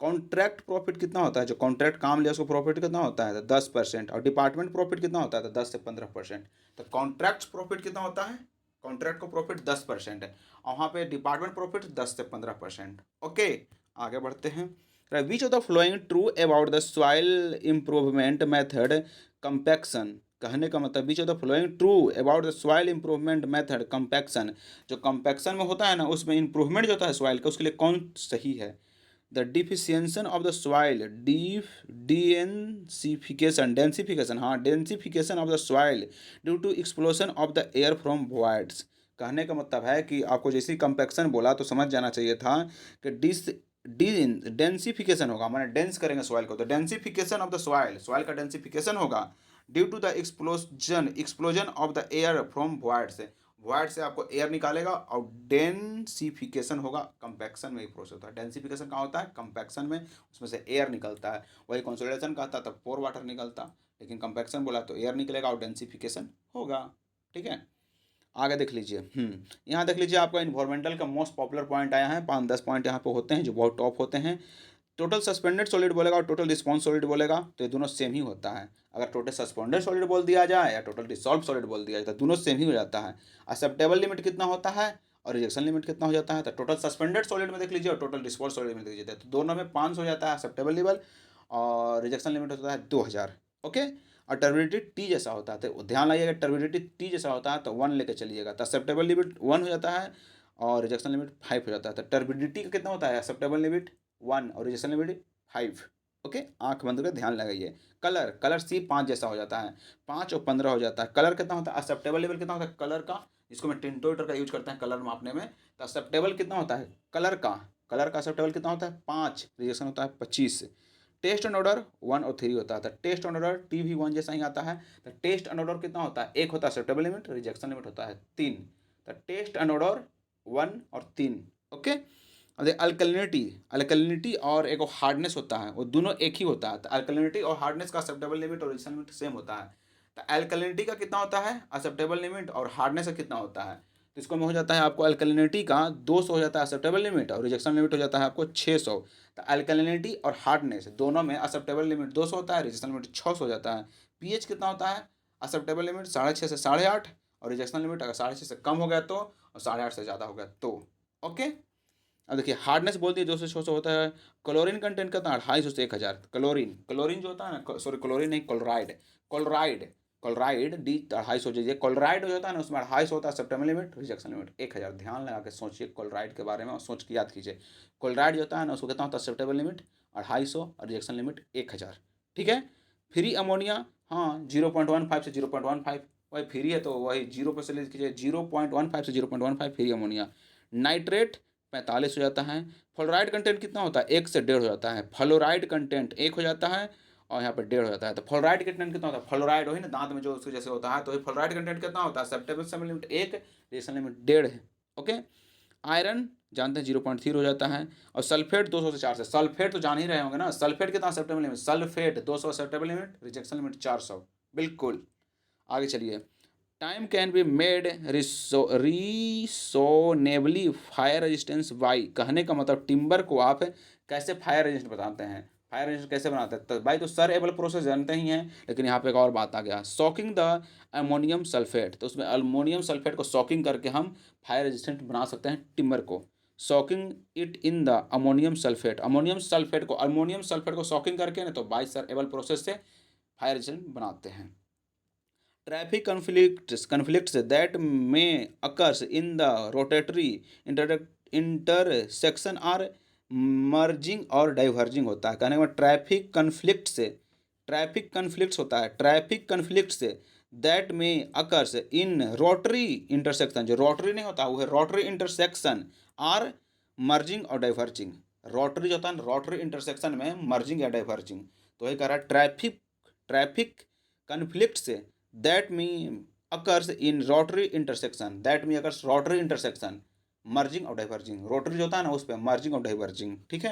कॉन्ट्रैक्ट प्रॉफिट कितना होता है? जो कॉन्ट्रैक्ट काम लिया उसको प्रॉफिट कितना होता है? तो 10%। और डिपार्टमेंट प्रॉफिट कितना होता है? तो 10 से 15%। तो कॉन्ट्रैक्ट प्रॉफिट कितना होता है? कॉन्ट्रैक्ट को प्रॉफिट 10% है, और वहाँ पे डिपार्टमेंट प्रॉफिट 10 से 15%। ओके, आगे बढ़ते हैं। Which of the flowing true about the soil improvement method compaction. कहने का मतलब which of the flowing true about the soil improvement method compaction. जो कंपैक्शन में होता है ना उसमें इम्प्रूवमेंट जो होता है सॉइल का, उसके लिए कौन सही है? The densification of the soil, densification, हाँ densification of the soil due to explosion of the air from voids. कहने का मतलब है कि आपको जैसे कंपैक्शन बोला तो समझ जाना चाहिए था कि डेंसिफिकेशन होगा, माने डेंस करेंगे सॉइल को, तो डेंसिफिकेशन ऑफ द सॉइल का डेंसिफिकेशन होगा due to the explosion of the air from void से आपको एयर निकालेगा, और डेंसिफिकेशन होगा कंपैक्शन में एक प्रोसेस होता है। डेंसिफिकेशन कहाँ होता है? कंपैक्शन में, उसमें से एयर निकलता है। वही कंसोलिडेशन का था तब पोर वाटर निकलता, लेकिन कंपैक्शन बोला तो एयर निकलेगा और डेंसिफिकेशन होगा, ठीक है। आगे देख लीजिए, यहाँ देख लीजिए आपका इन्वायरमेंटल का मोस्ट पॉपुलर पॉइंट आया है, 5-10 पॉइंट यहाँ पे होते हैं जो बहुत टॉप होते हैं। टोटल सस्पेंडेड सॉलिड बोलेगा और टोटल रिस्पॉन्स सॉलिड बोलेगा तो ये दोनों सेम ही होता है। अगर टोटल सस्पेंडेड सॉलिड बोल दिया जाए या टोटल डिसॉल्व सॉलिड बोल दिया जाए तो दोनों सेम ही हो जाता है। एक्सेप्टेबल लिमिट कितना होता है और रिजेक्शन लिमिट कितना हो जाता है? तो टोटल सस्पेंडेड सॉलिड में देख लीजिए और टोटल डिसॉल्व सॉलिड में देख लीजिए तो दोनों में 500 हो जाता है एक्सेप्टेबल लेवल, और रिजेक्शन लिमिट होता है 2000। ओके। और टर्बिडिटी टी जैसा होता है, तो ध्यान लाइएगा टर्बिडिटी टी जैसा होता है तो 1 लेके चलिएगा, तो एक्सेप्टेबल लिमिट 1 हो जाता है और रिजेक्शन लिमिट 5 हो जाता है। तो टर्बिडिटी का कितना होता है? एक्सेप्टेबल लिमिट 1 और रिजेक्शन लिमिट 5। ओके, आंख बंद करके ध्यान लगाइए। कलर सी 5 जैसा हो जाता है, 5 और 15 हो जाता है। कलर कितना होता है? एक्सेप्टेबल लेवल कितना होता है कलर का, जिसको मैं टिंटोमीटर का यूज करते हैं कलर मापने में। तो एक्सेप्टेबल कितना होता है कलर का एक्सेप्टेबल कितना होता है? 5, रिजेक्शन होता है 25। टेस्ट एंड ऑर्डर 1 और 3 होता है, तो टेस्ट एंड ऑर्डर टी भी 1 जैसा ही आता है। तो टेस्ट एंड ऑर्डर कितना होता है? 1 होता है एक्सेप्टेबल लिमिट, रिजेक्शन लिमिट होता है 3। तो टेस्ट एंड ऑर्डर 1 और 3। ओके। अब अल्कलिनिटी और एक हार्डनेस होता है, वो दोनों एक ही होता है। तो अल्कलिनिटी और हार्डनेस का एक्सेप्टेबल लिमिट और रिजेक्शन लिमिट सेम होता है। तो अल्कलिनिटी का कितना होता है एक्सेप्टेबल लिमिट, और हार्डनेस का कितना होता है? तो इसको में हो जाता है आपको अल्कलिनिटी का 200 हो जाता है एक्सेप्टेबल लिमिट, और रिजेक्शन लिमिट हो जाता है आपको 600। तो अल्कलिनिटी और हार्डनेस दोनों में एक्सेप्टेबल लिमिट 200 होता है, रिजेक्शन लिमिट 600 हो जाता है। पीएच कितना होता है? एक्सेप्टेबल लिमिट 6.5 से 8.5, और रिजेक्शन लिमिट अगर 6.5 से कम हो गया तो, और 8.5 से ज़्यादा हो गया तो। ओके, अब देखिए हार्डनेस बोल दिए 200 से 600 होता है। क्लोरीन कंटेंट कितना, 250 से 1000। क्लोरीन क्लोरीन जो होता है ना, सॉरी क्लोरीन नहीं, क्लोराइड क्लोराइड क्लोराइड डी 250 दीजिए। क्लोराइड जो होता है ना उसमें 250 होता है सेप्टेम्बर लिमिट, रिजेक्शन लिमिट 1000। ध्यान लगा के सोचिए क्लोराइड के बारे में और सोच के याद कीजिए। क्लोराइड जो होता है ना उसको कितना होता है, सेप्टेम्बर लिमिट 250 और रिजेक्शन लिमिट 1000। ठीक है। फ्री अमोनिया, हाँ 0.15 से 0.15, वही फ्री है तो वही 0 पर से ले कीजिए, 0.15 से 0.15 फ्री अमोनिया। नाइट्रेट 45 हो जाता है। फ्लोराइड कंटेंट कितना होता है, 1 से 1.5 हो जाता है। फ्लोराइड कंटेंट 1 हो जाता है और यहाँ पर 1.5 हो जाता है। तो फ्लोराइड कंटेंट कितना होता है, फ्लोराइड वही ना दांत में जो उसके जैसे होता है, तो फ्लोराइड कंटेंट कितना होता है, सेप्टेम्बर लिमिट 1, रिएक्शन लिमिट 1.5 है। ओके। आयरन जानते हैं 0.3 हो जाता है। और सल्फेट 200 से 400। सल्फेट तो जान ही रहे होंगे ना, सल्फेट कितना September limit, sulphate 200 September limit, rejection limit 400। बिल्कुल। आगे चलिए। Time can be made reasonably fire resistance by, कहने का मतलब टिम्बर को आप कैसे फायर रेजिस्टेंट बताते हैं, फायर रेजिस्टेंट कैसे बनाते हैं, तो भाई तो सर एबल प्रोसेस जानते ही हैं, लेकिन यहाँ पे एक और बात आ गया, सॉकिंग द अमोनियम सल्फेट। तो उसमें अमोनियम सल्फेट को सॉकिंग करके हम फायर रेजिस्टेंट बना सकते हैं टिम्बर को। Soaking it in the ammonium sulphate, ammonium sulphate को सॉकिंग करके ना तो बाई सर एबल प्रोसेस से फायर रेजिस्टेंट बनाते हैं। Traffic conflicts that may occurs in the rotatory intersection are merging और diverging होता है। कहने का मतलब ट्रैफिक कन्फ्लिक्ट्स होता है, ट्रैफिक कन्फ्लिक्ट्स दैट में अकर्स इन रोटरी इंटरसेक्शन, जो रोटरी नहीं होता वो है रोटरी इंटरसेक्शन, आर मर्जिंग और डाइवर्जिंग। रोटरी जो होता है रोटरी इंटरसेक्शन में मर्जिंग या डाइवर्जिंग, तो वही कह रहा है traffic conflicts that mean occurs in rotary intersection merging और diverging। रोटरी जो होता है ना उस पर मर्जिंग और डाइवर्जिंग। ठीक है,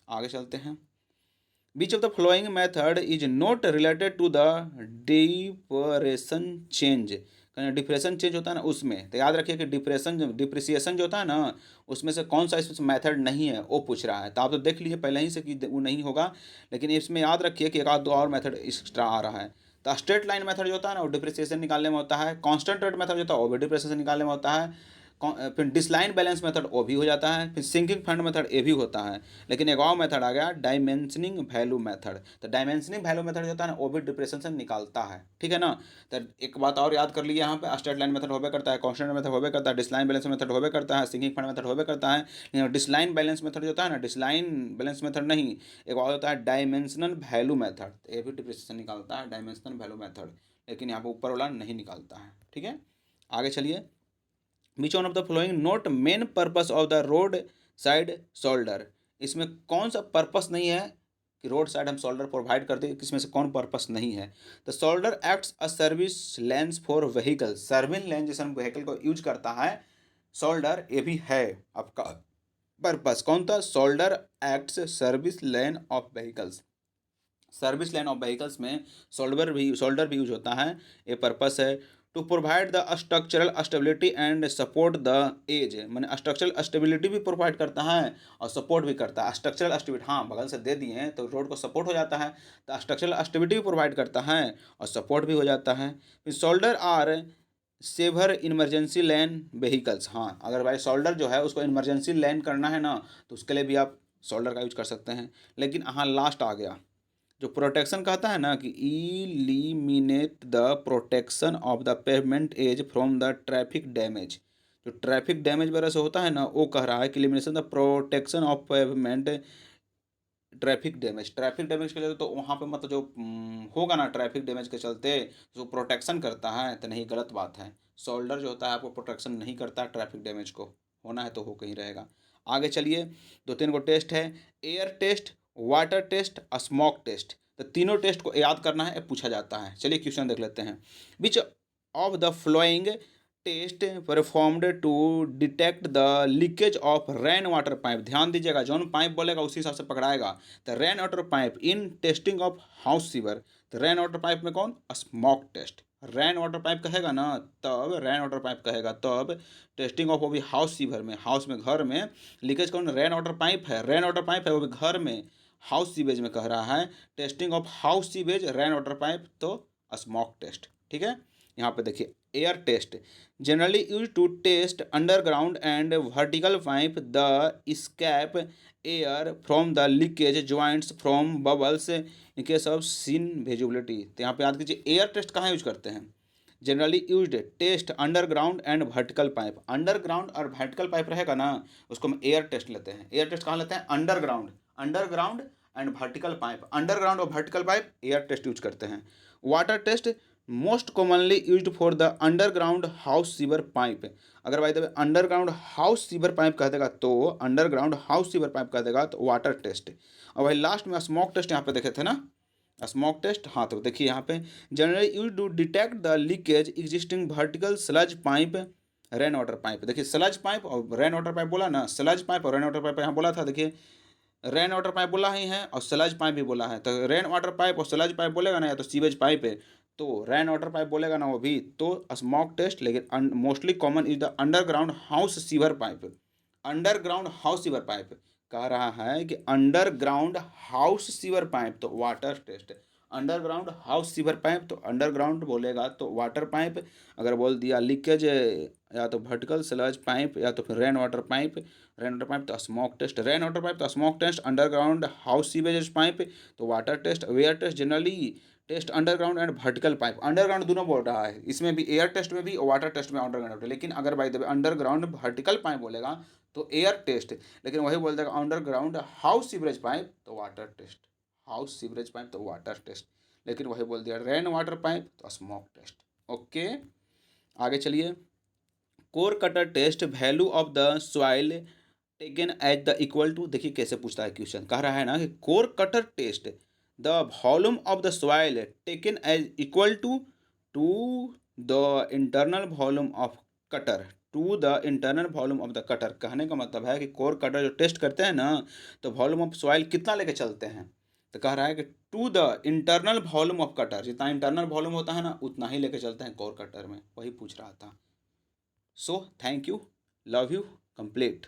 आगे चलते हैं। Which of the following method is not related to the depression change, depression change होता है ना उसमें, तो याद रखिए कि डिप्रिसिएशन जो होता है ना उसमें से कौन सा इसमें मेथड नहीं है वो पूछ रहा है। तो आप तो देख लीजिए पहले ही से कि वो नहीं होगा, लेकिन इसमें याद रखिए कि एक आध दो और मेथड एक्स्ट्रा आ रहा है। तो स्ट्रेट लाइन मेथड जो होता है ना वो डिप्रिसिएशन निकालने में होता है। कांस्टेंट रेट मेथड जो होता है वो भी डिप्रिसिएशन निकालने में होता है। फिर डिसलाइन बैलेंस मेथड वो भी हो जाता है। फिर सिंकिंग फंड मेथड ये भी होता है। लेकिन एक और मेथड आ गया डायमेंशनिंग वैल्यू मेथड। तो डायमेंशनिंग वैल्यू मेथड जो होता है ना वो भी डिप्रेशन से निकालता है। ठीक है ना। तो एक बात और याद कर लीजिए, यहाँ पे स्ट्रेट लाइन मेथड होबे करता है, कांस्टेंट मेथड होबे करता है, डिसलाइन बैलेंस मेथड होबे करता है, सिंकिंग फंड मेथड होबे करता है। लेकिन डिसलाइन बैलेंस मेथड जो होता है ना, डिसलाइन बैलेंस मेथड नहीं, एक और होता है डायमेंशनल वैल्यू मेथड, ये भी डिप्रेशन निकालता है डायमेंशनल वैल्यू मेथड, लेकिन यहाँ पे ऊपर वाला नहीं निकालता है। ठीक है, आगे चलिए। Which one of the following note main purpose of the road side shoulder, इसमें कौन सा पर्पस नहीं है कि रोड साइड हम शोल्डर प्रोवाइड करते हैं, किसमें से कौन पर्पस नहीं है। The shoulder acts a service lens for vehicle, service lens जैसे हम व्हीकल को यूज करता है शोल्डर, ये भी है आपका पर्पस। कौन था, shoulder acts service lane of vehicles, service lane of vehicles में शोल्डर भी यूज होता है, ये पर्पस है। To provide the structural stability and support the edge, मैंने स्ट्रक्चरल स्टेबिलिटी भी प्रोवाइड करता है और सपोर्ट भी करता है। स्ट्रक्चरल स्टेबिलिटी, हाँ बगल से दे दिए हैं तो रोड को सपोर्ट हो जाता है, तो स्ट्रक्चरल स्टेबिलिटी भी प्रोवाइड करता है और सपोर्ट भी हो जाता है। फिर shoulder are saver emergency lane vehicles, हाँ अगर भाई शोल्डर जो है उसको इमरजेंसी लेन करना है ना तो उसके लिए भी आप शोल्डर का यूज कर सकते हैं। लेकिन हाँ लास्ट आ गया जो प्रोटेक्शन कहता है ना कि eliminate the protection of the pavement edge from the traffic damage, जो ट्रैफिक डैमेज वगैरह से होता है ना वो कह रहा है कि elimination the protection of pavement traffic damage के चलते, तो वहाँ पे मतलब जो होगा ना ट्रैफिक डैमेज के चलते जो प्रोटेक्शन करता है, तो नहीं गलत बात है। शोल्डर जो होता है आपको प्रोटेक्शन नहीं करता ट्रैफिक डैमेज को, होना है तो हो कहीं रहेगा। आगे चलिए, दो तीन को टेस्ट है, air test, water test, smoke test. तो तीनों टेस्ट को याद करना है, पूछा जाता है। चलिए क्वेश्चन देख लेते हैं। Which of the flowing test performed to detect the leakage of rain water pipe, ध्यान दीजिएगा जौन पाइप बोलेगा उसी हिसाब से पकड़ाएगा। तो rain water pipe in testing of house sewer, तो रेन वाटर पाइप में कौन, smoke test. Rain water pipe कहेगा ना तब, रेन वाटर पाइप कहेगा तब टेस्टिंग ऑफ वो भी हाउस सीवर में, हाउस में घर में लीकेज कौन, रेन वाटर पाइप है, रेन वाटर पाइप है वो भी घर में हाउस सीवेज में कह रहा है। Testing of house sewage rain water pipe, तो स्मोक टेस्ट। ठीक है, यहाँ पे देखिए air test generally use to test underground and vertical pipe the escape air from the leakage joints from bubbles in case of seen visibility. तो यहाँ पे याद कीजिए एयर टेस्ट कहाँ यूज करते हैं, generally used test underground and vertical pipe. Underground और vertical pipe रहेगा ना, उसको हम एयर टेस्ट लेते हैं। एयर टेस्ट कहाँ लेते हैं, underground, underground and vertical pipe, underground और vertical pipe air test use करते हैं। Water test most commonly used for the underground house sewer pipe. अगर भाई तब अंडरग्राउंड हाउस सीवर पाइप कह देगा तो अंडरग्राउंड हाउस सीवर पाइप कह देगा तो वाटर टेस्ट। और भाई लास्ट में स्मोक टेस्ट यहाँ पे देखे थे ना, स्मोक टेस्ट। हाँ तो देखिए यहाँ पे generally use to detect the leakage existing vertical sludge pipe rain water pipe. देखिए स्लज पाइप और रेन वाटर पाइप बोला ना, स्लज पाइप और रेन वाटर पाइप यहाँ बोला था। देखिए रेन वाटर पाइप बोला ही है और स्लज पाइप भी बोला है। तो रेन वाटर पाइप और स्लज पाइप बोलेगा ना, या तो सीवेज पाइप है तो रेन वाटर पाइप बोलेगा ना वो भी, तो स्मोक टेस्ट। लेकिन mostly common is the underground house sewer pipe. Underground house sewer pipe कह रहा है कि अंडरग्राउंड हाउस सीवर पाइप तो water test. Underground house sewer pipe तो अंडरग्राउंड बोलेगा तो वाटर पाइप। अगर बोल दिया लीकेज या तो वर्टिकल स्लज पाइप या तो फिर rain water pipe, rain water pipe तो smoke test, rain water pipe तो smoke test, underground house sewage pipe तो water test. Where test generally test underground and vertical pipe. Underground दोनों बोल रहा है, इसमें भी एयर टेस्ट में भी और वाटर टेस्ट में अंडरग्राउंड। लेकिन अगर भाई अंडरग्राउंड वर्टिकल पाइप बोलेगा तो एयर टेस्ट, लेकिन वही बोल देगा अंडरग्राउंड हाउस सीवरेज पाइप तो water test, house sewerage pipe तो वाटर टेस्ट। लेकिन वही बोल दिया रेन वाटर पाइप तो स्मोक टेस्ट। ओके आगे चलिए। Core cutter test value of the soil taken as the equal to. देखिए कैसे पूछता है क्वेश्चन, कह रहा है ना कि core cutter test the volume of the soil taken as equal to the internal volume of cutter, to the internal volume of the cutter. कहने का मतलब है कि कोर कटर जो टेस्ट करते हैं ना, तो वॉल्यूम ऑफ सॉइल कितना लेके चलते हैं, तो कह रहा है कि to the internal volume of cutter, जितना इंटरनल वॉल्यूम होता है ना उतना ही लेके चलते हैं कोर कटर में, वही पूछ रहा था। So thank you, love you, complete.